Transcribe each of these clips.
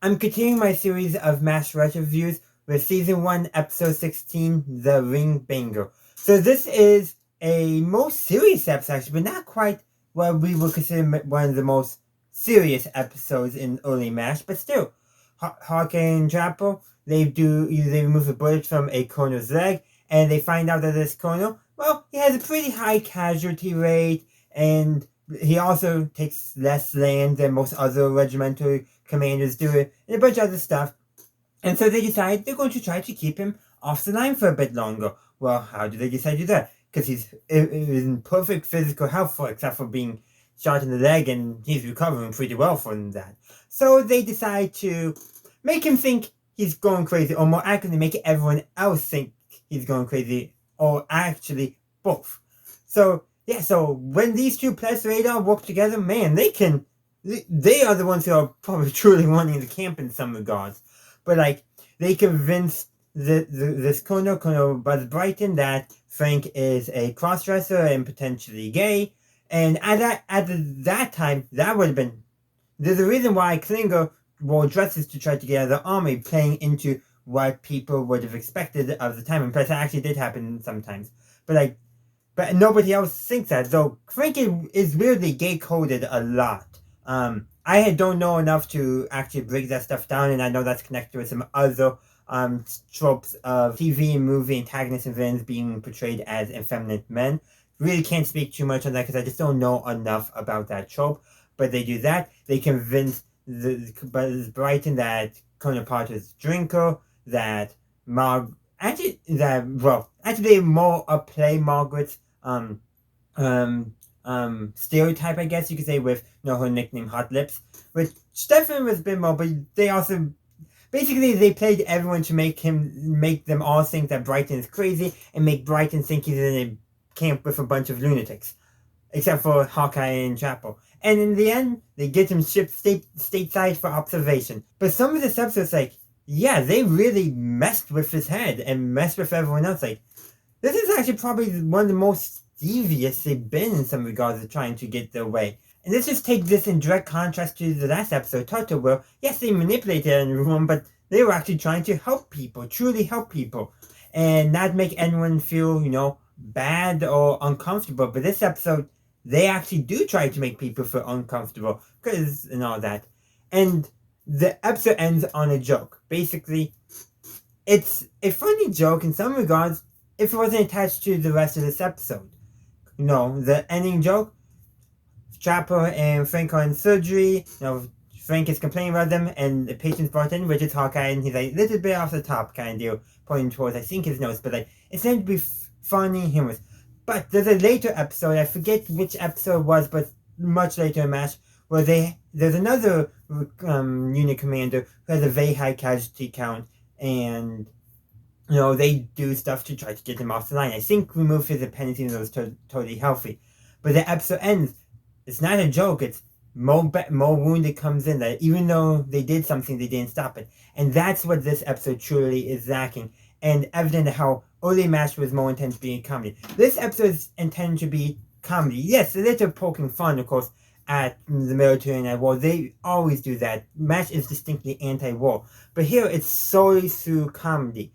I'm continuing my series of MASH reviews with Season 1, Episode 16, The Ringbanger. So this is a most serious episode, actually, but not quite what we would consider one of the most serious episodes in early MASH, but still. Hawkeye and Chapel, they remove the bullet from a colonel's leg, and they find out that this colonel, well, he has a pretty high casualty rate, and he also takes less land than most other regimental commanders do it, and a bunch of other stuff. And so they decide they're going to try to keep him off the line for a bit longer. Well, how do they decide to do that? Because he's in perfect physical health, except for being shot in the leg, and he's recovering pretty well from that. So they decide to make him think he's going crazy, or more accurately, make everyone else think he's going crazy, or actually both. So yeah, so when these two plus radar work together, man, they are the ones who are probably truly running the camp in some regards. But like, they convinced this Colonel Buzz Brighton that Frank is a crossdresser and potentially gay. And at that time, that would have been, there's a reason why Klinger wore dresses to try to get out of the army, playing into what people would have expected of the time. And plus, that actually did happen sometimes. But nobody else thinks that. Though Frank is weirdly gay coded a lot. I don't know enough to actually break that stuff down, and I know that's connected with some other tropes of TV and movie antagonists and villains being portrayed as effeminate men. Really can't speak too much on that because I just don't know enough about that trope. But they do that. They convince Brighton that Colonel Potter's drinker, that actually they more play Margaret's stereotype, I guess you could say, with her nickname Hot Lips, which definitely was a bit more, but they also basically they played everyone to make them all think that Brighton is crazy and make Brighton think he's in a camp with a bunch of lunatics, except for Hawkeye and Chapel. And in the end, they get him shipped stateside for observation. But some of this episode's like, yeah, they really messed with his head and messed with everyone else. Like, this is actually probably one of the most devious they've been in some regards of trying to get their way. And let's just take this in direct contrast to the last episode, Toto, where, yes, they manipulated everyone, but they were actually trying to help people, truly help people, and not make anyone feel, bad or uncomfortable. But this episode, they actually do try to make people feel uncomfortable, and all that. And the episode ends on a joke. Basically, it's a funny joke in some regards if it wasn't attached to the rest of this episode. The ending joke, Chapel and Frank are in surgery. Frank is complaining about them, and the patient's brought in, which is Hawkeye, and he's like, a little bit off the top kind of deal, pointing towards, I think, his nose, but like, it's meant to be funny, humorous. But there's a later episode, I forget which episode it was, but much later in MASH, where there's another unit commander who has a very high casualty count, and they do stuff to try to get him off the line. I think remove his dependency and was totally healthy. But the episode ends. It's not a joke. It's more wounded comes in. That even though they did something, they didn't stop it. And that's what this episode truly is lacking. And evident how early MASH was more intended to be a comedy. This episode is intended to be comedy. Yes, a little poking fun, of course, at the military and at war. They always do that. MASH is distinctly anti-war. But here, it's solely through comedy.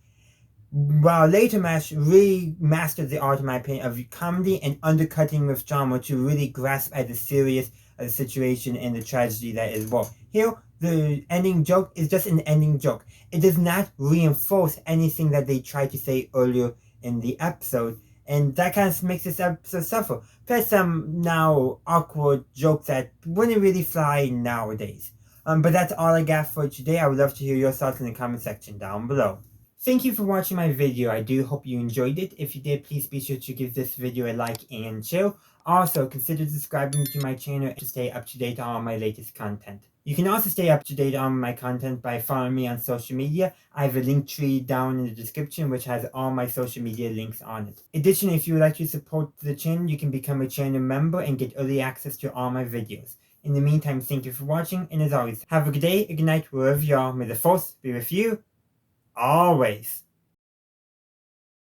While later MASH really mastered the art, in my opinion, of comedy and undercutting with drama to really grasp at the serious of the situation and the tragedy that is war. Here, the ending joke is just an ending joke. It does not reinforce anything that they tried to say earlier in the episode, and that kind of makes this episode suffer. Plus some now awkward jokes that wouldn't really fly nowadays. But that's all I got for today. I would love to hear your thoughts in the comment section down below. Thank you for watching my video. I do hope you enjoyed it. If you did, please be sure to give this video a like and share. Also, consider subscribing to my channel to stay up to date on all my latest content. You can also stay up to date on my content by following me on social media. I have a link tree down in the description which has all my social media links on it. Additionally, if you would like to support the channel, you can become a channel member and get early access to all my videos. In the meantime, thank you for watching, and as always, have a good day, a good night, wherever you are. May the force be with you always.